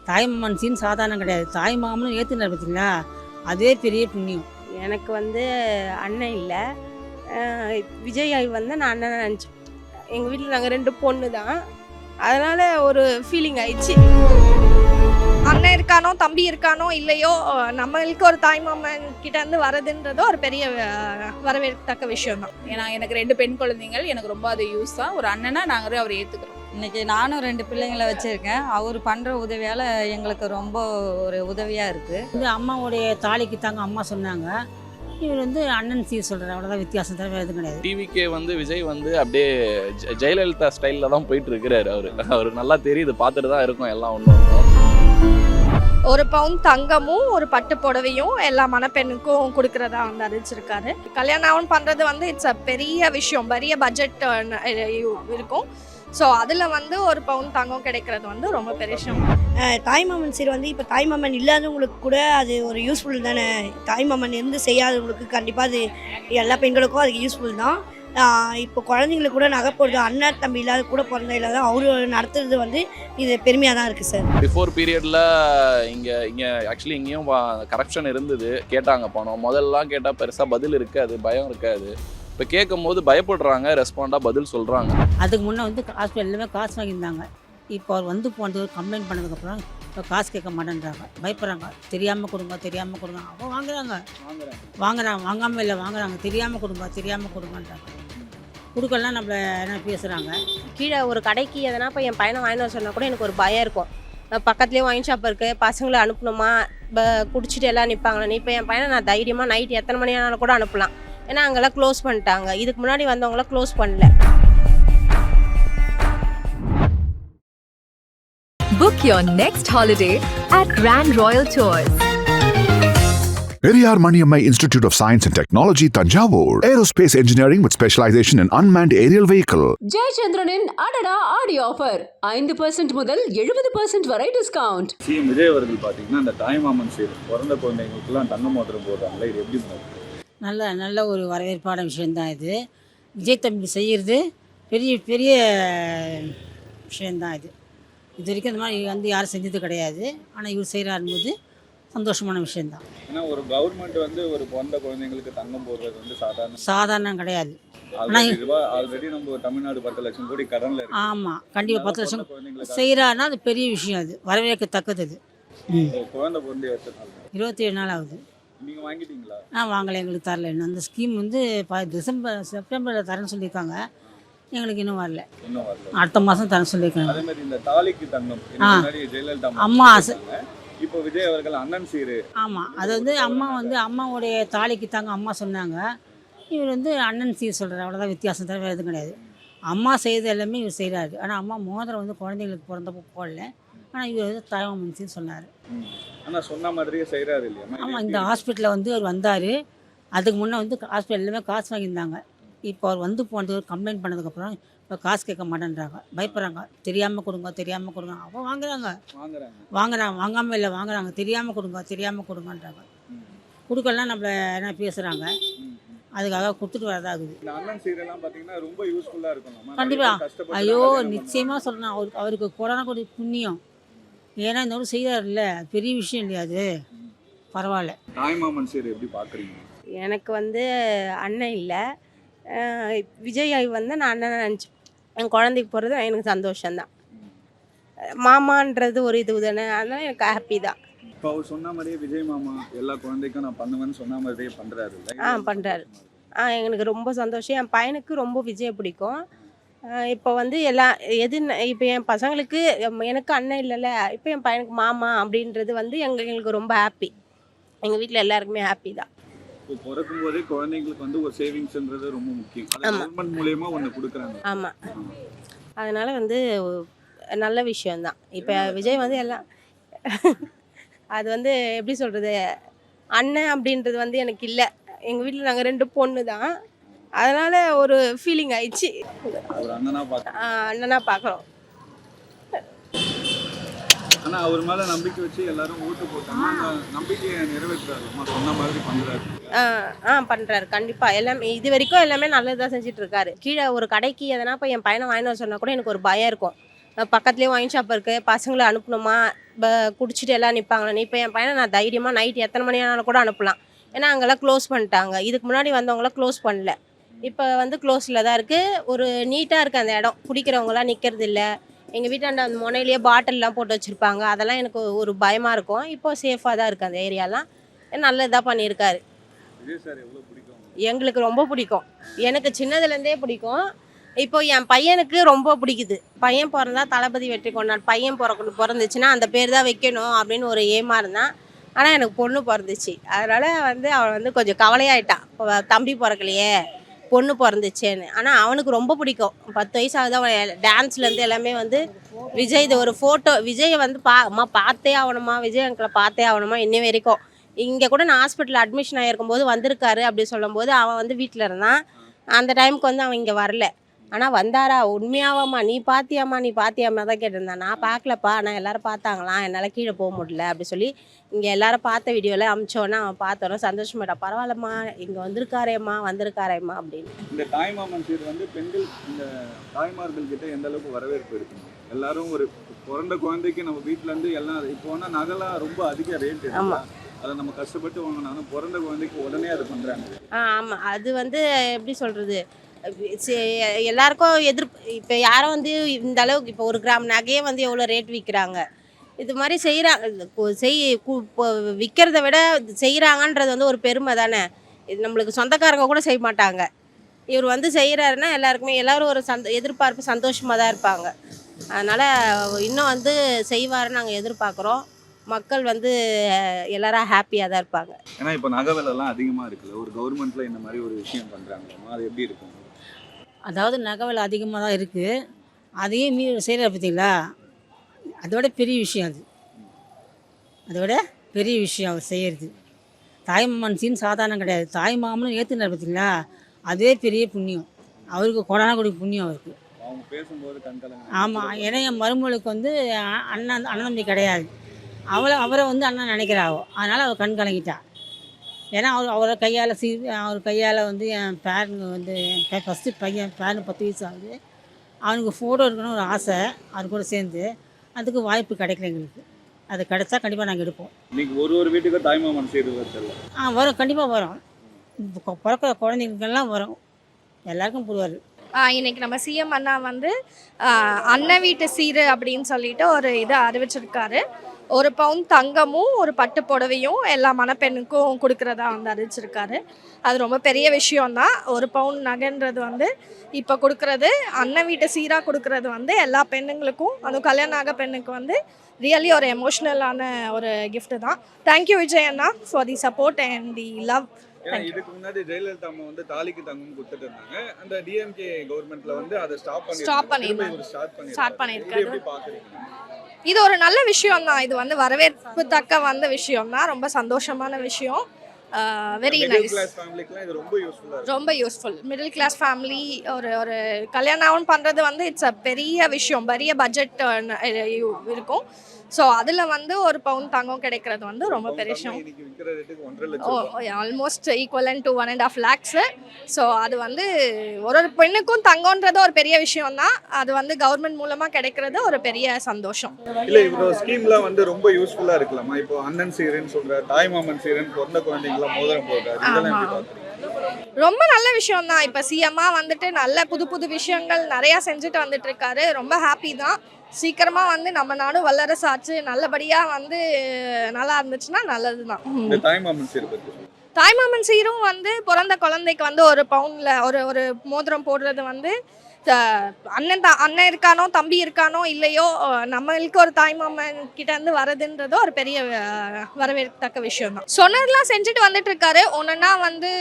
தாய்மாமன் சீன் சாதாரணம் கிடையாது. தாய் மாமனும் ஏற்றுனார் பார்த்தீங்களா, அதே பெரிய புண்ணியம். எனக்கு வந்து அண்ணன் இல்லை, விஜய் வந்து நான் அண்ணன் நினச்சேன். எங்கள் வீட்டில் நாங்கள் 2 பொண்ணு தான், அதனால் ஒரு ஃபீலிங் ஆயிடுச்சு. அண்ணன் இருக்கானோ தம்பி இருக்கானோ இல்லையோ, நம்மளுக்கு ஒரு தாய்மாமன் கிட்ட இருந்து வரதுன்றதோ ஒரு பெரிய வரவேற்கத்தக்க விஷயம் தான். ஏன்னா எனக்கு 2 பெண் குழந்தைகள், எனக்கு ரொம்ப அது யூஸ் தான். ஒரு அண்ணனா நாங்கள் அவரை ஏற்றுக்கிறோம். இன்றைக்கி நானும் 2 பிள்ளைங்களை வச்சுருக்கேன். அவர் பண்ணுற உதவியால் எங்களுக்கு ரொம்ப ஒரு உதவியாக இருக்குது. அம்மாவுடைய தாலிக்கு தாங்க அம்மா சொன்னாங்க, இவர் அண்ணன் சீர் சொல்கிறார். அவ்வளோதான் வித்தியாசம், தவிர எதுவும் கிடையாது. டிவிக்கே விஜய் அப்படியே ஜெயலலிதா ஸ்டைலில் தான் போயிட்டு இருக்கிறாரு. அவர் நல்லா தெரியுது, பார்த்துட்டு தான் இருக்கும் எல்லாம். ஒன்றும் ஒரு பவுன் தங்கமும் ஒரு பட்டு புடவையும் எல்லா மணப்பெண்ணுக்கும் கொடுக்கறதா அறிவிச்சிருக்காரு. கல்யாணம் பண்ணுறது இட்ஸ் அ பெரிய விஷயம், பெரிய பட்ஜெட் இருக்கும். ஸோ அதில் ஒரு பவுன் தங்கம் கிடைக்கிறது ரொம்ப பெரிய விஷயம். தாய்மாமன் சீர் இப்போ தாய்மாமன் இல்லாதவங்களுக்கு கூட அது ஒரு யூஸ்ஃபுல் தானே. தாய்மாமன் இருந்து செய்யாதவங்களுக்கு கண்டிப்பாக அது எல்லா பெண்களுக்கும் அதுக்கு யூஸ்ஃபுல் தான். இப்போ குழந்தைங்களுக்கு கூட நகை போடுறது, அண்ணன் தம்பி இல்லாத கூட பிறந்த இல்லாத அவரு நடத்துறது இது பெருமையாக தான் இருக்குது சார். பிஃபோர் பீரியடில் இங்கே ஆக்சுவலி இங்கேயும் கரப்ஷன் இருந்தது. கேட்டாங்க பணம், முதல்லாம் கேட்டால் பெருசாக பதில் இருக்காது, பயம் இருக்காது. இப்போ கேட்கும் போது பயப்படுறாங்க, ரெஸ்பாண்டாக பதில் சொல்கிறாங்க. அதுக்கு முன்னே ஹாஸ்பிட்டல் எல்லாமே காசு வாங்கியிருந்தாங்க. இப்போ அவர் போனது கம்ப்ளைண்ட் பண்ணதுக்கப்புறம் இப்போ காசு கேட்க மாட்டேன்றாங்க, பயப்படுறாங்க. தெரியாமல் கொடுங்க, தெரியாமல் கொடுங்க. அப்போ வாங்குறாங்க, வாங்காமல் இல்லை, வாங்குறாங்க. தெரியாமல் கொடுங்கன்றாங்க. கொடுக்கலாம் நம்மள என்ன பேசுகிறாங்க. கீழே ஒரு கடைக்கு எதனா இப்போ என் பையனை வாங்கிட்டு வர சொன்னால் கூட எனக்கு ஒரு பயம் இருக்கும். பக்கத்துலேயே வாங்கி ஷாப் இருக்குது, பசங்களை அனுப்பணுமா, குடிச்சிட்டு எல்லாம் நிற்பாங்களே. இப்போ என் பையனை நான் தைரியமாக நைட் எத்தனை மணி ஆனாலும் கூட அனுப்பலாம். ஏன்னா அங்கெல்லாம் க்ளோஸ் பண்ணிட்டாங்க. இதுக்கு முன்னாடி வந்தவங்களாம் க்ளோஸ் பண்ணல. Book your next holiday at Grand Royal Tours. Periyar Maniammai Institute of Science and Technology, Tanjavur. Aerospace engineering with specialization in unmanned aerial vehicle. ஜெயச்சந்திரனின் அடடா ஆடி ஆஃபர் 5% முதல் 70% வரை டிஸ்கவுண்ட். சிஎம் விஜய் அவர்கள் பார்த்தீங்கன்னா அந்த தாய்மாமன் சீர் பிறந்த குழந்தைங்களுக்குலாம் தங்க மோதிரம் போடுறாங்களே, இது எப்படி நல்ல ஒரு வரவேற்பான விஷயந்தான் இது. விஜய் தம்பி செய்கிறது பெரிய பெரிய விஷயந்தான் இது. இது வரைக்கும் இந்த மாதிரி யாரும் செஞ்சது கிடையாது. ஆனால் இவர் செய்கிறாருன்னு போது சந்தோஷமான விஷயந்தான். ஏன்னா ஒரு கவர்மெண்ட் ஒரு பிறந்த குழந்தைங்களுக்கு தங்கம் போடுறது சாதாரணம் கிடையாது. ஆல்ரெடி நம்ம தமிழ்நாடு 10 லட்சம் கோடி கடனில் இருக்கு. ஆமாம், கண்டிப்பாக 10 லட்சம் செய்கிறாருன்னா அது பெரிய விஷயம், அது வரவேற்கத்தக்கது. அது குழந்தை பிறந்து 27 நாள் ஆகுது. நீங்கள் வாங்கிட்டீங்களா? வாங்கலை, எங்களுக்கு தரல இன்னும். அந்த ஸ்கீம் செப்டம்பரில் தரேன்னு சொல்லியிருக்காங்க. எங்களுக்கு இன்னும் வரல. அடுத்த மாதம் தரேன்னு சொல்லியிருக்காங்க. அதே மாதிரி இந்த தாலிக்கு தங்கம் ஜெயலலிதா அம்மா இப்போ விஜய் அவர்கள் அண்ணன் சீரு. ஆமாம், அது அம்மா அம்மாவுடைய தாலிக்கு தாங்க அம்மா சொன்னாங்க, இவர் அண்ணன் சீர் சொல்கிறார். அவ்வளோதான் வித்தியாசம், தவிர எதுவும் கிடையாது. அம்மா செய்கிறது எல்லாமே இவர் செய்கிறாரு. ஆனால் அம்மா மோதிரம் குழந்தைங்களுக்கு பிறந்தப்போ போடல. ஆனால் இவர் தாய்மாமன் சீர் சொன்னார். ஆனால் சொன்ன மாதிரியே செய்கிறாரு இல்லையா? ஆமாம், இந்த ஹாஸ்பிட்டலில் அவர் வந்தார். அதுக்கு முன்னே ஹாஸ்பிட்டல் எல்லாமே காசு வாங்கியிருந்தாங்க. இப்போ அவர் போனது கம்ப்ளைண்ட் பண்ணதுக்கப்புறம் இப்போ காசு கேட்க மாட்டேன்றாங்க, பயப்படுறாங்க. தெரியாமல் கொடுங்க. அப்போ வாங்குறாங்க, வாங்காமல் இல்லை, வாங்குறாங்க. தெரியாமல் கொடுங்கன்றாங்க. கொடுக்கலாம் நம்மள என்ன பேசுகிறாங்க. அதுக்காக கொடுத்துட்டு வரதாகுது. கண்டிப்பாக. ஐயோ, நிச்சயமாக சொல்லணும். அவருக்கு கொரோனா கூட புண்ணியம். ஏன்னா இந்த ஒரு செய்தார்ல, பெரிய விஷயம் இல்லையா அது. பரவாயில்ல. தாய்மாமன் சீர் எப்படி பார்க்குறீங்க? எனக்கு அண்ணன் இல்லை, விஜய் நான் அண்ணன் நினச்சேன். என் குழந்தைக்கு போகிறது எனக்கு சந்தோஷம்தான். மாமான்றது ஒரு இது தானே, அதனால் எனக்கு ஹாப்பி தான். இப்போ அவர் சொன்ன மாதிரியே விஜய் மாமா எல்லா குழந்தைக்கும் நான் பண்ணுவேன்னு சொன்ன மாதிரியே பண்ணுறாரு. பண்ணுறாரு. எனக்கு ரொம்ப சந்தோஷம். என் பையனுக்கு ரொம்ப விஜய் பிடிக்கும். இப்போ இப்போ என் பசங்களுக்கு எனக்கு அண்ணன் இல்லைல்ல, இப்போ என் பையனுக்கு மாமா அப்படின்றது எங்களுக்கு ரொம்ப ஹாப்பி. எங்கள் வீட்டில் எல்லாருக்குமே ஹாப்பி தான். இப்போ பிறக்கும் போதே குழந்தைங்களுக்கு ஒரு சேவிங்ஸ்ன்றது ரொம்ப முக்கியம். கவர்மெண்ட் மூலமா ஒன்று கொடுக்குறாங்க. ஆமாம், அதனால் நல்ல விஷயந்தான். இப்போ விஜய் எல்லாம் அது எப்படி சொல்கிறது, அண்ணன் அப்படின்றது எனக்கு இல்லை. எங்கள் வீட்டில் நாங்கள் 2 பொண்ணு தான், அதனால் ஒரு ஃபீலிங் ஆயிடுச்சு. அண்ணனா பார்க்குறோம். ஆனால் அவர் மேலே நம்பிக்கை வச்சு எல்லாரும் ஓட்டு போட்டாங்க. நம்பிக்கையை நிறைவேற்றுறாரு, சொன்ன மாதிரி பண்ணுறாரு. பண்ணுறாரு கண்டிப்பாக. எல்லாமே இது வரைக்கும் எல்லாமே நல்லதாக செஞ்சுட்டு இருக்காரு. கீழே ஒரு கடைக்கு எதனா இப்போ என் பையனை வாங்கிட்டு வர சொன்னால் கூட எனக்கு ஒரு பயம் இருக்கும். பக்கத்துலேயே ஒயின் ஷாப் இருக்குது, பசங்களை அனுப்பணுமா குடிச்சிட்டு எல்லாம் நிற்பாங்களே, இப்போ என் பையனை நான் தைரியமாக நைட் எத்தனை மணி ஆனாலும் கூட அனுப்பலாம். ஏன்னா அங்கெல்லாம் க்ளோஸ் பண்ணிட்டாங்க. இதுக்கு முன்னாடி வந்தவங்களாம் க்ளோஸ் பண்ணல, இப்போ வந்து க்ளோஸில் தான் இருக்குது. ஒரு நீட்டாக இருக்குது அந்த இடம், குடிக்கிறவங்களாம் நிற்கிறது இல்லை. எங்கள் வீட்டாண்ட அந்த முனையிலேயே பாட்டில்லாம் போட்டு வச்சுருப்பாங்க, அதெல்லாம் எனக்கு ஒரு பயமாக இருக்கும். இப்போ சேஃபாக தான் இருக்குது அந்த ஏரியாலாம். நல்லதாக பண்ணியிருக்காரு. எங்களுக்கு ரொம்ப பிடிக்கும், எனக்கு சின்னதுலேருந்தே பிடிக்கும். இப்போ என் பையனுக்கு ரொம்ப பிடிக்குது. பையன் பிறந்தா தளபதி வெற்றி கொண்டான், பையன் பிறந்துச்சுன்னா அந்த பேர் தான் வைக்கணும் அப்படின்னு ஒரு ஏமா இருந்தான். ஆனால் எனக்கு பொண்ணு பிறந்துச்சு, அதனால் வந்து அவன் வந்து கொஞ்சம் கவலையாயிட்டான், இப்போ தம்பி பிறக்கலையே பொண்ணு பிறந்துச்சேன்னு. ஆனால் அவனுக்கு ரொம்ப பிடிக்கும். 10 வயசு ஆகுது, அவன் டான்ஸ்லேருந்து எல்லாமே வந்து விஜய் இது ஒரு ஃபோட்டோ விஜயை வந்து அம்மா பார்த்தே ஆகணுமா, விஜய் அங்கிளை பார்த்தே ஆகணுமா. இன்னி வரைக்கும் இங்கே கூட நான் ஹாஸ்பிட்டலில் அட்மிஷன் ஆகிருக்கும்போது வந்திருக்காரு அப்படி சொல்லும்போது அவன் வந்து வீட்டில் இருந்தான். அந்த டைமுக்கு வந்து அவன் இங்கே வரல. ஆனால் வந்தாரா, உண்மையாவாம்மா நீ பார்த்தியாம்மா தான் கேட்டிருந்தான். நான் பார்க்கலப்பா, ஆனால் எல்லோரும் பார்த்தாங்களாம், என்னால் கீழே போக முடியல அப்படி சொல்லி இங்கே எல்லோரும் பார்த்த வீடியோவில் அமிச்சோன்னா அவன் பார்த்தோன்னா சந்தோஷமாயிட்டா. பரவாயில்லம்மா இங்கே வந்திருக்காரேம்மா அப்படின்னு. இந்த தாய்மாமன் சீர் வந்து பெண்கள் இந்த தாய்மார்கள் கிட்ட எந்த அளவுக்கு வரவேற்பு இருக்குங்க? எல்லாரும் ஒரு பிறந்த குழந்தைக்கு நம்ம வீட்டிலேருந்து எல்லாம் இப்போ வேணால் நகைலாம் ரொம்ப அதிக ரேட் இருக்கு, அதை நம்ம கஷ்டப்பட்டு வாங்கினாலும் பிறந்த குழந்தைக்கு உடனே அதை பண்ணுறாங்க. ஆமாம், அது வந்து எப்படி சொல்கிறது, எல்லாருக்கும் இப்போ யாரும் வந்து இந்த அளவுக்கு இப்போ 1 கிராம் நகையே வந்து எவ்வளோ ரேட் விற்கிறாங்க. இது மாதிரி விற்கிறத விட செய்கிறாங்கன்றது வந்து ஒரு பெருமை தானே. இது நம்மளுக்கு சொந்தக்காரங்க கூட செய்ய மாட்டாங்க, இவர் வந்து செய்கிறாருன்னா எல்லாருக்குமே எல்லோரும் ஒரு எதிர்பார்ப்பு சந்தோஷமாக தான் இருப்பாங்க. அதனால் இன்னும் வந்து செய்வாருன்னு நாங்கள் எதிர்பார்க்குறோம். மக்கள் வந்து எல்லாரும் ஹாப்பியாக தான் இருப்பாங்க. ஏன்னா இப்போ நகை விலைலாம் அதிகமாக இருக்குல்ல, ஒரு கவர்மெண்ட்டில் இந்த மாதிரி ஒரு விஷயம் பண்ணுறாங்க, அது எப்படி இருக்கும்? அதாவது நகை விலை அதிகமாக தான் இருக்குது, அதையும் மீறி செய்கிற பார்த்தீங்களா, அதோட பெரிய விஷயம் அதோட பெரிய விஷயம் அவர் செய்கிறது. தாய்மாமன் சீன் சாதாரணம் கிடையாது, தாய்மாமனும் ஏற்றுனார் பார்த்தீங்களா, அதே பெரிய புண்ணியம் அவருக்கு, கொடான கொடி புண்ணியம் அவருக்கு. அவங்க பேசும்போது கண்கலங்க. ஆமாம், ஏன்னா என் மருமகளுக்கு வந்து அண்ணன் தம்பி கிடையாது, அவரை வந்து அண்ணன் நினைக்கிறாவோ, அதனால் அவள் கண் கலங்கிட்டா. ஏன்னா அவரை கையால் வந்து என் பேரனுக்கு வந்து என் ஃபஸ்ட்டு பையன் பேரனுக்கு 10 வயசு ஆகுது, அவனுக்கு ஃபோட்டோ எடுக்கணும்னு ஒரு ஆசை, அது கூட சேர்ந்து அதுக்கு வாய்ப்பு கிடைக்கல எங்களுக்கு. அது கிடைச்சா கண்டிப்பாக நாங்கள் எடுப்போம். இன்னைக்கு ஒரு வீட்டுக்கு தாய்மாமன் சீர் வருது. வரும், கண்டிப்பாக வரும். இப்போ பிறக்கிற குழந்தைங்களுக்கெல்லாம் வரும், எல்லாருக்கும் போடுவார். இன்னைக்கு நம்ம சிஎம் அண்ணா வந்து அண்ணன் வீட்டு சீரு அப்படின்னு சொல்லிட்டு ஒரு இதை அறிவிச்சிருக்காரு. 1 பவுன் தங்கமும் ஒரு பட்டு புடவையும் எல்லா மணப்பெண்ணுக்கும் கொடுக்குறதா வந்து அறிவிச்சிருக்காரு. அது ரொம்ப பெரிய விஷயம்தான். 1 பவுன் நகைன்றது வந்து இப்போ கொடுக்குறது, அண்ணன் வீட்டு சீராக கொடுக்குறது வந்து எல்லா பெண்ணுங்களுக்கும், அதுவும் கல்யாணம் ஆக பெண்ணுக்கு வந்து ரியலி ஒரு எமோஷ்னலான ஒரு கிஃப்ட் தான். Thank you Vijay Anna for the support and the love. இதுக்கு முன்னாடி ஜெயலலிதா அம்மா வந்து தாலிக்கு தங்கம் கொடுத்துட்டு இருந்தாங்க, அந்த டிஎம்கே கவர்மெண்ட்ல வந்து அதை ஸ்டார்ட் பண்ணிருக்காங்க. இது ஒரு நல்ல விஷயம் தான், இது வந்து வரவேற்பு தக்க வந்த விஷயம் தான், ரொம்ப சந்தோஷமான விஷயம். வெரி நைஸ், ரொம்ப யூஸ்ஃபுல். மிடில் கிளாஸ் ஃபேமிலி ஒரு கல்யாணம் பண்ணுறது வந்து இட்ஸ் அ பெரிய விஷயம், பெரிய பட்ஜெட் இருக்கும். ஸோ அதில் வந்து 1 பவுன் தங்கம் கிடைக்கிறது வந்து ரொம்ப பெரிய விஷயம். Almost equivalent to 1.5 lakhs. So அது வந்து ஒரு பெண்ணுக்கும் தங்கம்ன்றது ஒரு பெரிய விஷயம் தான், அது வந்து கவர்மெண்ட் மூலமாக கிடைக்கிறது ஒரு பெரிய சந்தோஷம். இல்லை, இப்போ ஸ்கீம்லாம் வந்து ரொம்ப யூஸ்ஃபுல்லாக இருக்கலாமா? இப்போ அண்ணன் சீரன் சொல்கிற, தாய்மாமன் சீரன், பிறந்த குழந்தைங்களாம் மோதிரம் போடுறாரு, ரொம்ப நல்ல விஷயம் தான். இப்போ சிஎம்மா வந்துட்டு நல்ல புது விஷயங்கள் நிறையா செஞ்சுட்டு வந்துட்டு இருக்காரு, ரொம்ப ஹாப்பி தான். சீக்கிரமாக வந்து நம்ம நாடும் வல்லரசாச்சு நல்லபடியாக வந்து நல்லா இருந்துச்சுன்னா நல்லது தான். தாய்மாமன் சீரும் வந்து பிறந்த குழந்தைக்கு வந்து 1 பவுனில் ஒரு மோதிரம் போடுறது வந்து அண்ணன் இருக்கானோ தம்பி இருக்கானோ இல்லையோ, நம்மளுக்கு ஒரு தாய்மாமன் கிட்ட இருந்து வரதுன்றது ஒரு பெரிய வரவேற்கத்தக்க விஷயம் தான். சொன்னதெல்லாம் செஞ்சுட்டு வந்துட்டு இருக்காரு, ஒன்றுன்னா வந்து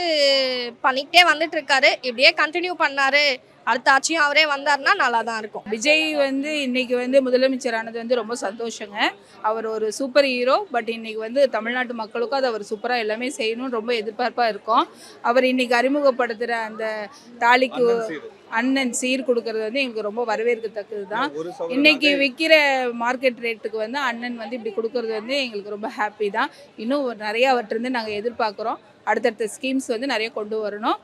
பண்ணிக்கிட்டே வந்துட்டு இருக்காரு. இப்படியே கண்டினியூ பண்ணாரு, அடுத்த ஆட்சியும் அவரே வந்தார்னா நல்லா தான் இருக்கும். விஜய் வந்து இன்னைக்கு வந்து முதலமைச்சரானது வந்து ரொம்ப சந்தோஷங்க. அவர் ஒரு சூப்பர் ஹீரோ. பட் இன்னைக்கு வந்து தமிழ்நாட்டு மக்களுக்கும் அது அவர் சூப்பராக எல்லாமே செய்யணும்னு ரொம்ப எதிர்பார்ப்பாக இருக்கும். அவர் இன்னைக்கு அறிமுகப்படுத்துகிற அந்த தாலிக்கு அண்ணன் சீர் கொடுக்கறது வந்து எங்களுக்கு ரொம்ப வரவேற்கத்தக்கது தான். இன்னைக்கு விற்கிற மார்க்கெட் ரேட்டுக்கு வந்து அண்ணன் வந்து இப்படி கொடுக்கறது வந்து எங்களுக்கு ரொம்ப ஹாப்பி தான். இன்னும் நிறைய அவற்றிருந்து நாங்கள் எதிர்பார்க்குறோம். அடுத்தடுத்த ஸ்கீம்ஸ் வந்து நிறைய கொண்டு வரணும்.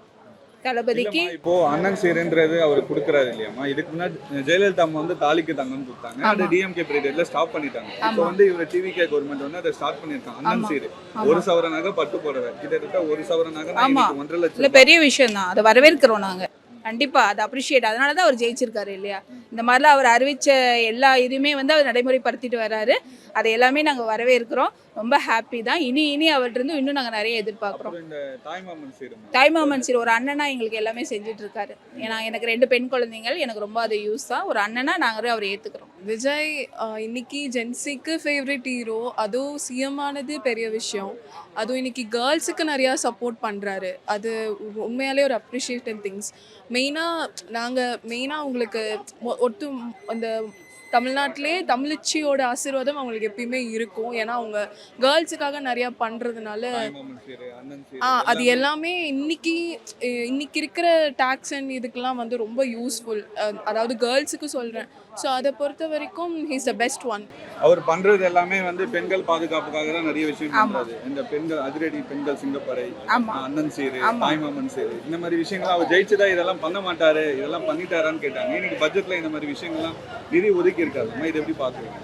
தளபதிக்கு. இல்லம்மா, இப்போ அண்ணன் சீருன்றது அவர் கொடுக்குறாரு இல்லையாம்மா, இதுக்கு முன்னாடி ஜெயலலிதா அம்மா வந்து தாலிக்கு தங்கம்னு கொடுத்தாங்க, அது டிஎம்கே பீரியட்ல ஸ்டாப் பண்ணிட்டாங்க. இப்போ வந்து இவர் டிவிகே கவர்மெண்ட் வந்து அதை ஸ்டார்ட் பண்ணிருக்காங்க. அண்ணன் சீரு 1 சவர நகை பட்டு புடவை கிட்டத்தட்ட 1 சவர நகை 1.5 லட்சம். இல்லை, பெரிய விஷயம் தான், அதை வரவேற்கிறோம் நாங்கள் கண்டிப்பாக, அதை அப்ரிஷியேட். அதனால தான் அவர் ஜெயிச்சிருக்காரு இல்லையா. இந்த மாதிரிலாம் அவர் அறிவித்த எல்லா இதுவுமே வந்து அவர் நடைமுறைப்படுத்திட்டு வர்றாரு. அதை எல்லாமே நாங்கள் வரவேற்கிறோம். ரொம்ப ஹாப்பி தான். இனி அவர்கிட்ட இன்னும் நாங்கள் நிறைய எதிர்பார்க்குறோம். இந்த தாய்மாமன் சீரு, தாய்மாமன் சீர் ஒரு அண்ணனா எங்களுக்கு எல்லாமே செஞ்சுட்டு இருக்காரு. ஏன்னா எனக்கு 2 பெண் குழந்தைகள், எனக்கு ரொம்ப அது யூஸ் தான். ஒரு அண்ணனா நாங்கள் அவரை ஏற்றுக்கிறோம். விஜய் இன்னைக்கு ஜென்சிக்கு ஃபேவரட் ஹீரோ, அதுவும் சிஎம் ஆனது பெரிய விஷயம். அதுவும் இன்னைக்கு கேர்ள்ஸுக்கு நிறையா சப்போர்ட் பண்ணுறாரு. அது உண்மையாலே ஒரு அப்ரிஷியேட்டிங் திங்ஸ். மெயினாக உங்களுக்கு அந்த தமிழ்நாட்டிலே தமிழச்சியோட ஆசீர்வாதம் அவங்களுக்கு எப்பயுமே இருக்கும். ஏன்னா அவங்க கேர்ள்ஸுக்காக நிறையா பண்ணுறதுனால அது எல்லாமே இன்னைக்கு இருக்கிற டேக்ஸ் அண்ட் இதுக்கெல்லாம் வந்து ரொம்ப யூஸ்ஃபுல். அதாவது கேர்ள்ஸுக்கு சொல்கிறேன். ஸோ அதை பொறுத்த வரைக்கும் ஹீஸ் த பெஸ்ட் ஒன். அவர் பண்றது எல்லாமே வந்து பெண்கள் பாதுகாப்புக்காக தான் நிறைய விஷயம் பண்றாரு. இந்த பெண்கள் அதிரடி பெண்கள் சிங்கப்படை, அண்ணன் சீரு, தாய்மாமன் சீரு, இந்த மாதிரி விஷயங்கள் அவர் ஜெயிச்சுதா இதெல்லாம் பண்ண மாட்டாரு, இதெல்லாம் பண்ணிட்டாரான்னு கேட்டாங்க. இன்னைக்கு பட்ஜெட்ல இந்த மாதிரி விஷயங்கள்லாம் நிதி ஒதுக்கி இருக்காரு. இது எப்படி பாக்குறீங்க?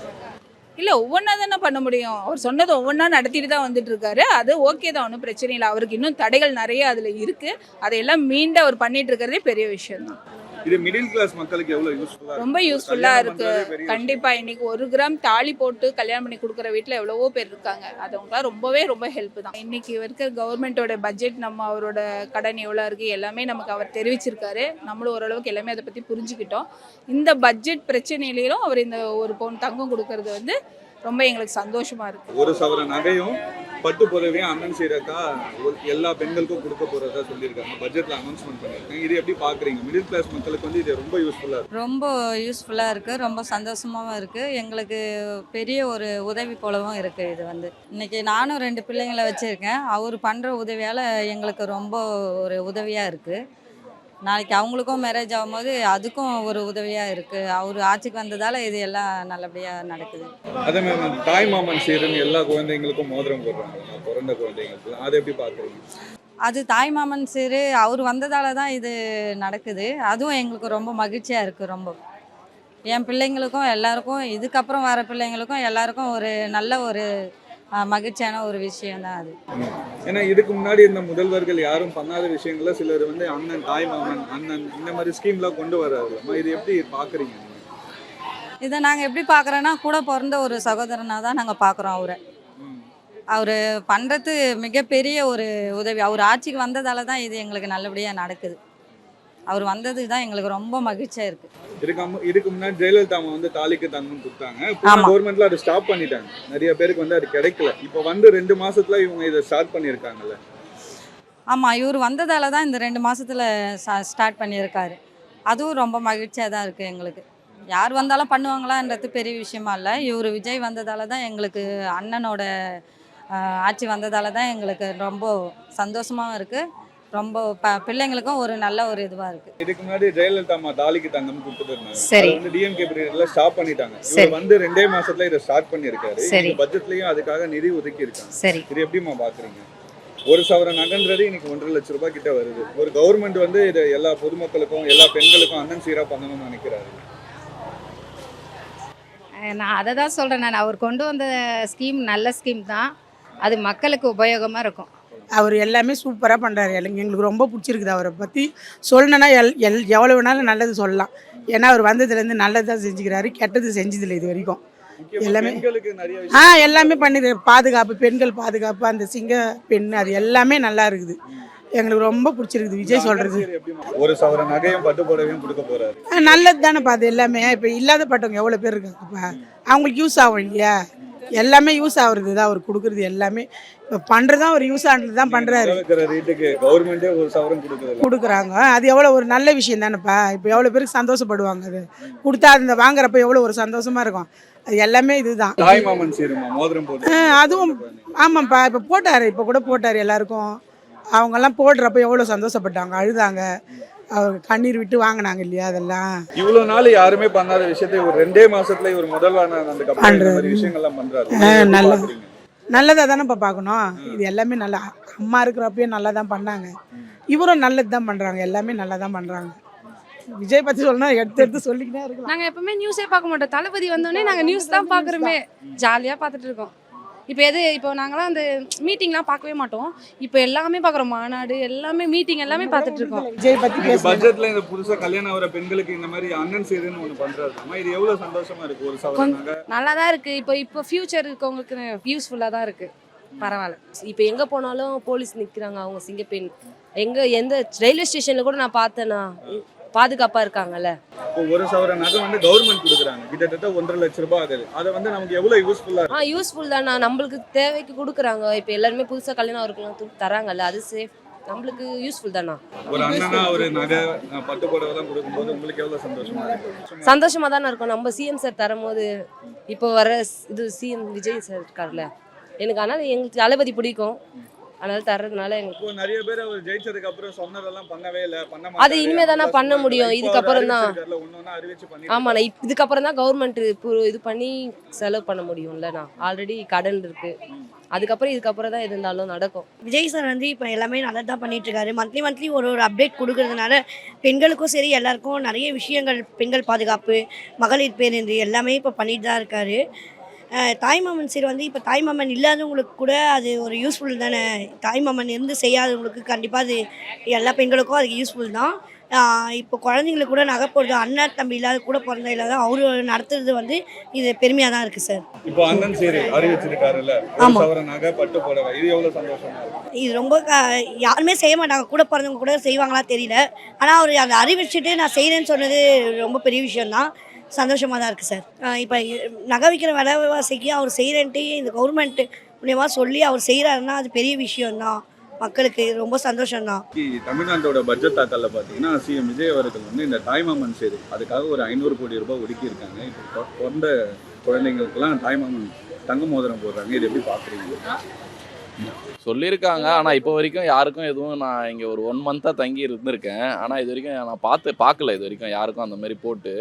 இல்லை, ஒவ்வொன்றா தானே பண்ண முடியும். அவர் சொன்னது ஒவ்வொன்றா நடத்திட்டு தான் வந்துட்டு இருக்காரு. அது ஓகே தான், ஒன்றும் பிரச்சனை இல்லை. அவருக்கு இன்னும் தடைகள் நிறைய அதில் இருக்குது. அதையெல்லாம் மீண்டு அவர் பண்ணிட்டு இருக்கிறதே பெரிய விஷயம் தான். இது மிடில் கிளாஸ் மக்களுக்கு எவ்வளவு யூஸ்ஃபுல்லா, ரொம்ப யூஸ்ஃபுல்லாக இருக்குது கண்டிப்பாக. இன்னைக்கு 1 கிராம் தாலி போட்டு கல்யாணம் பண்ணி கொடுக்குற வீட்டில் எவ்வளவோ பேர் இருக்காங்க. அது அவங்களாம் ரொம்ப ஹெல்ப் தான். இன்னைக்கு இருக்கிற கவர்மெண்ட்டோட பட்ஜெட், நம்ம அவரோட கடன் எவ்வளோ இருக்குது எல்லாமே நமக்கு அவர் தெரிவிச்சிருக்காரு. நம்மளும் ஓரளவுக்கு எல்லாமே அதை பற்றி புரிஞ்சுக்கிட்டோம். இந்த பட்ஜெட் பிரச்சனையிலும் அவர் இந்த 1 பவுன் தங்கம் கொடுக்கறது வந்து ரொம்ப எங்களுக்கு சந்தோஷமா இருக்கு. 1 சவர நகையும் பட்டு புடவையும் அண்ணன் சீரக்கா எல்லா பெண்களுக்கும் கொடுக்க போறதா சொல்லியிருக்காங்க. பட்ஜெட்ல அனௌன்ஸ்மெண்ட் பண்ணியிருக்காங்க. இது எப்படி பாக்குறீங்க? மிடில் கிளாஸ் மக்களுக்கு வந்து இது ரொம்ப யூஸ்ஃபுல்லா இருக்கு. ரொம்ப யூஸ்ஃபுல்லாக இருக்குது, ரொம்ப சந்தோஷமாகவும் இருக்குது. எங்களுக்கு பெரிய ஒரு உதவி போலவும் இருக்குது. இது வந்து இன்றைக்கி நானும் 2 பிள்ளைங்களை வச்சுருக்கேன். அவர் பண்ணுற உதவியால் எங்களுக்கு ரொம்ப ஒரு உதவியாக இருக்குது. நாளைக்கு அவங்களுக்கும் மேரேஜ் ஆகும்போது அதுக்கும் ஒரு உதவியாக இருக்குது. அவர் ஆட்சிக்கு வந்ததால் இது எல்லாம் நல்லபடியாக நடக்குது. அதே மாதிரி தாய்மாமன் சீருன்னு எல்லா குழந்தைங்களுக்கும் மோதிரம் போடுறாங்க, பிறந்த குழந்தைங்களுக்கு. அதை எப்படி பார்க்குறீங்க? அது தாய்மாமன் சீரு அவர் வந்ததால் தான் இது நடக்குது. அதுவும் எங்களுக்கு ரொம்ப மகிழ்ச்சியாக இருக்குது. ரொம்ப என் பிள்ளைங்களுக்கும் எல்லாருக்கும், இதுக்கப்புறம் வர பிள்ளைங்களுக்கும் எல்லாருக்கும் ஒரு நல்ல ஒரு மகிழ்ச்சியான ஒரு விஷயம்தான் அது. ஏன்னா இதுக்கு முன்னாடி இந்த முதல்வர்கள் யாரும் பண்ணாத விஷயங்கள சிலர் வந்து அண்ணன், தாய்மாமன், அண்ணன் இந்த மாதிரி ஸ்கீம்லாம் கொண்டு வர்றாருமா. இது எப்படி பார்க்குறீங்க? இதை நாங்கள் எப்படி பார்க்குறோன்னா, கூட பிறந்த ஒரு சகோதரனாக தான் நாங்கள் பார்க்குறோம் அவரை. அவர் பண்ணுறது மிகப்பெரிய ஒரு உதவி. அவர் ஆட்சிக்கு வந்ததால் தான் இது எங்களுக்கு நல்லபடியாக நடக்குது. அவர் வந்தது தான் எங்களுக்கு ரொம்ப மகிழ்ச்சியாக இருக்குது. இதுக்கு முன்னாடி ஜெயலலிதா அம்மா வந்து தாலிக்கு தங்கம் கொடுத்தாங்க. கவர்மெண்ட்ல அதை ஸ்டாப் பண்ணிட்டாங்க. நிறைய பேருக்கு வந்து அது கிடைக்கல. இப்போ வந்து 2 மாசத்துல இவங்க இதை ஸ்டார்ட் பண்ணியிருக்காங்கல்ல. ஆமாம், இவர் வந்ததால் தான் இந்த 2 மாதத்தில் ஸ்டார்ட் பண்ணியிருக்காரு. அதுவும் ரொம்ப மகிழ்ச்சியாக தான் இருக்குது எங்களுக்கு. யார் வந்தாலும் பண்ணுவாங்களான்றது பெரிய விஷயமா இல்லை. இவர் விஜய் வந்ததால் தான் எங்களுக்கு, அண்ணனோட ஆட்சி வந்ததால் தான் எங்களுக்கு ரொம்ப சந்தோஷமாகவும் இருக்குது. ரொம்ப பிள்ளைங்களுக்கும் ஒரு நல்ல ஒரு இதுவாக இருக்குது. இதுக்கு முன்னாடி ஜெயலலிதா அம்மா தாலிக்கு தங்கம் கொடுத்துருந்தாங்க. சரி, வந்து டிஎம்கே பீரியட்ல ஸ்டாப் பண்ணிட்டாங்க. இவர் வந்து 2 மாசத்துல இதை ஸ்டார்ட் பண்ணியிருக்காரு. இந்த பட்ஜெட்லயும் அதுக்காக நிதி ஒதுக்கி இருக்காங்க. சரி, இது எப்படிமா பாக்குறீங்க? 1 சவர நகைன்றது இன்னைக்கு 1.5 லட்சம் ரூபாய் கிட்ட வருது. ஒரு கவர்மெண்ட் வந்து இதை எல்லா பொதுமக்களுக்கும் எல்லா பெண்களுக்கும் அண்ணன் சீரா பண்ணணும்னு நினைக்கிறாரு. நான் அதை தான் சொல்கிறேன். நான் அவர் கொண்டு வந்த ஸ்கீம் நல்ல ஸ்கீம் தான். அது மக்களுக்கு உபயோகமாக இருக்கும். அவர் எல்லாமே சூப்பராக பண்ணுறாரு. எங்களுக்கு ரொம்ப பிடிச்சிருக்குது. அவரை பற்றி சொல்லணுன்னா எவ்வளோ வேணாலும் நல்லது சொல்லலாம். ஏன்னா அவர் வந்ததுலேருந்து நல்லது தான் செஞ்சுக்கிறாரு, கெட்டது செஞ்சதில்லை இது வரைக்கும். எல்லாமே எல்லாமே பண்ணிடுறாரு. பாதுகாப்பு, பெண்கள் பாதுகாப்பு, அந்த சிங்க பெண், அது எல்லாமே நல்லா இருக்குது. எங்களுக்கு ரொம்ப பிடிச்சிருக்குது விஜய் சொல்கிறது. 1 சவர நகையும் பட்டு புடவையும் கொடுக்க போகிறாரு. நல்லது தானேப்பா அது எல்லாமே. இப்போ இல்லாத பட்டவங்க எவ்வளோ பேர் இருக்காங்கப்பா, அவங்களுக்கு யூஸ் ஆகும் இல்லையா. எல்லாமே யூஸ் ஆகுறது தான் அவர் கொடுக்குறது. எல்லாமே இப்போ பண்ணுறதான் அவர் யூஸ் ஆனது தான் பண்ணுறாரு. கவர்மெண்ட்டே 1 சவரம் கொடுக்குறாங்க. அது எவ்வளோ ஒரு நல்ல விஷயம் தானேப்பா. இப்போ எவ்வளோ பேருக்கு சந்தோஷப்படுவாங்க. அது கொடுத்தா அந்த வாங்குறப்ப எவ்வளோ ஒரு சந்தோஷமா இருக்கும். அது எல்லாமே இதுதான். தாய்மாமன் சீருமா மோதிரம் போட்டு அதுவும் ஆமாம்ப்பா. இப்போ போட்டார், இப்போ கூட போட்டார் எல்லாருக்கும். அவங்கெல்லாம் போடுறப்ப எவ்வளோ சந்தோஷப்பட்டாங்க, அழுதாங்க, அவர் கண்ணீர் விட்டு வாங்கினாங்க இல்லையா. அதெல்லாம் இவ்வளவு நாள் யாருமே பண்ணாத விஷயத்தை ஒரு 2 மாசத்துல இவர் முதல்வரான அந்த விஷயங்கள்லாம் பண்றாரு. நல்லதாக தானேப்பா பார்க்கணும். இது எல்லாமே நல்லா, அம்மா இருக்கிறப்பயே நல்லா தான் பண்ணாங்க. இவரும் நல்லது தான் பண்ணுறாங்க, எல்லாமே நல்லா தான் பண்ணுறாங்க. விஜய் பற்றி சொல்லணும் எடுத்து சொல்லிக்கிட்டே இருக்கலாம். நாங்கள் எப்பவுமே நியூஸே பார்க்க மாட்டோம். தளபதி வந்தோடனே நாங்கள் நியூஸ் தான் பார்க்குறோமே, ஜாலியாக பார்த்துட்டு இருக்கோம். இப்போ நாங்களாம் அந்த மீட்டிங்லாம் பார்க்கவே மாட்டோம். இப்போ எல்லாமே பார்க்குறோம், மாநாடு எல்லாமே மீட்டிங் எல்லாமே பார்த்துட்டு இருக்கோம். விஜய் பற்றி பட்ஜெட்ல இந்த புதுசா கல்யாணம் ஆகிற பெண்களுக்கு இந்த மாதிரி அண்ணன் சீருன்னு ஒன்று பண்றாரு. இது எவ்வளவு சந்தோஷமா இருக்கு. ஒரு சவரனாக நல்லா தான் இருக்குது. இப்போ ஃபியூச்சர் இருக்கவங்களுக்கு யூஸ்ஃபுல்லாக தான் இருக்குது. பரவாயில்ல. இப்போ எங்கே போனாலும் போலீஸ் நிற்கிறாங்க, அவங்க சிங்கப்பெண். எந்த ரயில்வே ஸ்டேஷனில் கூட நான் பார்த்தேன்னா பாதுகாப்பாக இருக்காங்கல்ல. இப்போ ஒரு சவரன் நகை வந்து கவர்மெண்ட் கொடுக்குறாங்க, கிட்டத்தட்ட 1.5 லட்ச ரூபாய் ஆகுது. அதை வந்து நமக்கு எவ்வளவு யூஸ்ஃபுல்லா இருக்கு. யூஸ்ஃபுல் தான். நம்மளுக்கு தேவைக்கு கொடுக்குறாங்க. இப்போ எல்லாருமே புதுசாக கல்யாணம் இருக்கலாம் தராங்கல்ல, அது சேஃப், நம்மளுக்கு யூஸ்ஃபுல் தானா. ஒரு அண்ணனா ஒரு நகை பட்டு புடவை தான் கொடுக்கும்போது உங்களுக்கு எவ்வளவு சந்தோஷமா இருக்கு. சந்தோஷமா தானே இருக்கும். நம்ம சிஎம் சார் தரும்போது இப்போ வர இது சிஎம் விஜய் சார் இருக்கார்ல, எனக்கு ஆனால் எங்களுக்கு தளபதி பிடிக்கும், அதனால தர்றதுனால எங்களுக்கு. நிறைய பேர் அவர் ஜெயிச்சதுக்கு அப்புறம் சொன்னதெல்லாம் பண்ணவே இல்லை, அது இனிமே தானே பண்ண முடியும். இதுக்கப்புறம் தான். ஆமாண்ணா, இதுக்கப்புறம் தான் கவர்மெண்ட் இது பண்ணி செலவு பண்ண முடியும்ல. நான் ஆல்ரெடி கடன் இருக்கு, இதுக்கப்புறம் தான் எது இருந்தாலும் நடக்கும். விஜய் சார் வந்து இப்போ எல்லாமே நல்லா தான் பண்ணிட்டு இருக்காரு. மந்த்லி ஒரு அப்டேட் கொடுக்கறதுனால பெண்களுக்கும் சரி எல்லாருக்கும் நிறைய விஷயங்கள், பெண்கள் பாதுகாப்பு, மகளிர் பேருந்து எல்லாமே இப்போ பண்ணிட்டு தான் இருக்காரு. தாய்மாமன் சீர் வந்து இப்போ தாய்மாமன் இல்லாதவங்களுக்கு கூட அது ஒரு யூஸ்ஃபுல் தானே. தாய்மாமன் இருந்து செய்யாதவங்களுக்கு கண்டிப்பாக அது எல்லா பெண்களுக்கும் அதுக்கு யூஸ்ஃபுல் தான். இப்போ குழந்தைங்களுக்கு கூட நகை போடுறது, அண்ணன் தம்பி இல்லாத கூட பிறந்த இல்லாத அவரு நடத்துறது வந்து இது பெருமையாக தான் இருக்குது சார். இப்போ அண்ணன் சீர் அறிவிச்சிருக்காருல்ல, நகை பட்டு புடவை, இது எவ்வளோ சந்தோஷமா இருக்கு. இது ரொம்ப யாருமே செய்ய மாட்டாங்க, கூட பிறந்தவங்க கூட செய்வாங்களா தெரியல. ஆனால் அவர் அதை அறிவிச்சுட்டு நான் செய்கிறேன்னு சொன்னது ரொம்ப பெரிய விஷயம்தான். சந்தோஷமாக தான் இருக்குது சார். இப்போ நகை விற்கிற விலைவாசிக்கு அவர் செய்கிறேன்ட்டு இந்த கவர்மெண்ட் மூலியமாக சொல்லி அவர் செய்கிறாருன்னா அது பெரிய விஷயம்தான், மக்களுக்கு ரொம்ப சந்தோஷம்தான். தமிழ்நாட்டோட பட்ஜெட் தாக்கல்ல பார்த்தீங்கன்னா சிஎம் விஜய் அவர்கள் வந்து இந்த தாய்மாமன் சீர் அதுக்காக ஒரு 500 கோடி ரூபாய் ஒதுக்கி இருக்காங்க. இப்போ பிறந்த குழந்தைங்களுக்குலாம் தாய்மாமன் தங்க மோதிரம் போடுறாங்க. இது எப்படி பார்க்குறீங்க? சொல்லியிருக்காங்க, ஆனால் இப்போ வரைக்கும் யாருக்கும் எதுவும், நான் இங்கே ஒரு 1 மந்த்தாக தங்கி இருந்திருக்கேன், ஆனால் இது வரைக்கும் நான் பார்க்கல இது வரைக்கும் யாருக்கும் அந்த மாதிரி போட்டு.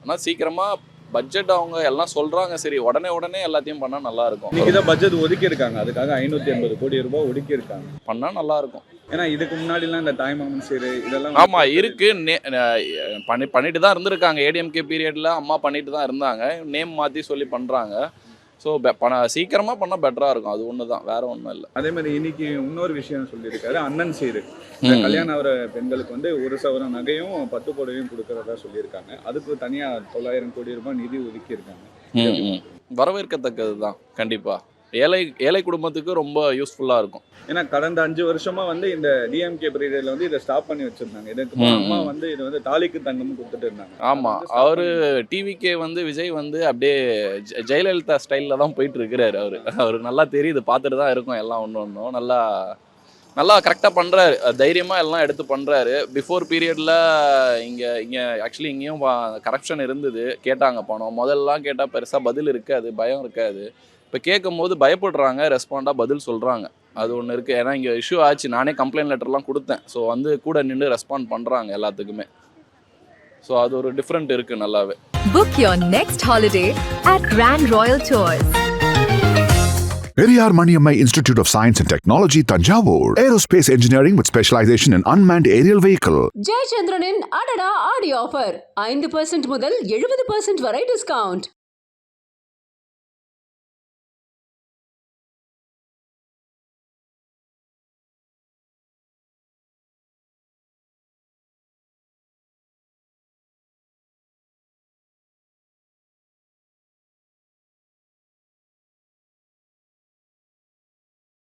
ஆனால் சீக்கிரமாக பட்ஜெட் அவங்க எல்லாம் சொல்கிறாங்க, சரி உடனே எல்லாத்தையும் பண்ணால் நல்லாயிருக்கும். இன்னைக்கு தான் பட்ஜெட் ஒதுக்கி இருக்காங்க, அதுக்காக 580 கோடி ரூபாய் ஒதுக்கி இருக்காங்க. பண்ணால் நல்லாயிருக்கும். ஏன்னா இதுக்கு முன்னாடிலாம் இந்த தாய்மாமன் சீர் இதெல்லாம் ஆமாம் இருக்குது, பண்ணிட்டு தான் இருந்திருக்காங்க. ஏடிஎம்கே பீரியடில் அம்மா பண்ணிட்டு தான் இருந்தாங்க, நேம் மாற்றி சொல்லி பண்ணுறாங்க. ஸோ சீக்கிரமாக பண்ணால் பெட்டராக இருக்கும், அது ஒன்று தான், வேற ஒன்றும் இல்லை. அதே மாதிரி இன்னைக்கு இன்னொரு விஷயம் சொல்லியிருக்காரு, அண்ணன் சீர் கல்யாணம் ஆகிற பெண்களுக்கு வந்து ஒரு சவரன் நகையும் பட்டு புடவையும் கொடுக்கறதா சொல்லியிருக்காங்க. அதுக்கு தனியாக 900 கோடி ரூபாய் நிதி ஒதுக்கி இருக்காங்க. வரவேற்கத்தக்கது தான் கண்டிப்பாக. ஏழை குடும்பத்துக்கு ரொம்ப யூஸ்ஃபுல்லாக இருக்கும். ஏன்னா கடந்த 5 வருஷமா வந்து இந்த டிஎம்கே பீரியட்ல வந்து இதை ஸ்டாப் பண்ணி வச்சிருந்தாங்க. இதுக்கு அம்மா வந்து இது வந்து தாலிக்கு தங்கமும் கொடுத்துட்டு இருந்தாங்க. ஆமாம், அவரு டிவிக்கே வந்து விஜய் வந்து அப்படியே ஜெயலலிதா ஸ்டைலில் தான் போயிட்டு இருக்கிறாரு. அவர் நல்லா தெரியுது, பார்த்துட்டு தான் இருக்கும் எல்லாம் ஒன்றும் நல்லா கரெக்டாக பண்ணுறாரு, தைரியமாக எல்லாம் எடுத்து பண்ணுறாரு. பிஃபோர் பீரியடில் இங்கே ஆக்சுவலி இங்கேயும் கரப்ஷன் இருந்தது, கேட்டாங்க பணம். முதல்லாம் கேட்டால் பெருசாக பதில் இருக்காது, பயம் இருக்காது. இப்போ கேட்கும் போது பயப்படுறாங்க, ரெஸ்பாண்டாக பதில் சொல்கிறாங்க. அது ஒன்று இருக்குது. ஏன்னா இங்கே இஷ்யூ ஆச்சு, நானே கம்ப்ளைண்ட் லெட்டர்லாம் கொடுத்தேன். ஸோ வந்து கூட நின்று ரெஸ்பாண்ட் பண்ணுறாங்க எல்லாத்துக்குமே. ஸோ அது ஒரு டிஃப்ரெண்ட் இருக்குது நல்லாவே. Book your next holiday at Grand Royal Tours. Periyar Maniammai Institute of Science and Technology, Tanjavur. Aerospace engineering with specialization in unmanned aerial vehicle. ஜெயச்சந்திரனின் அடடா ஆடி ஆஃபர் 5% முதல் 70% வரை டிஸ்கவுண்ட்.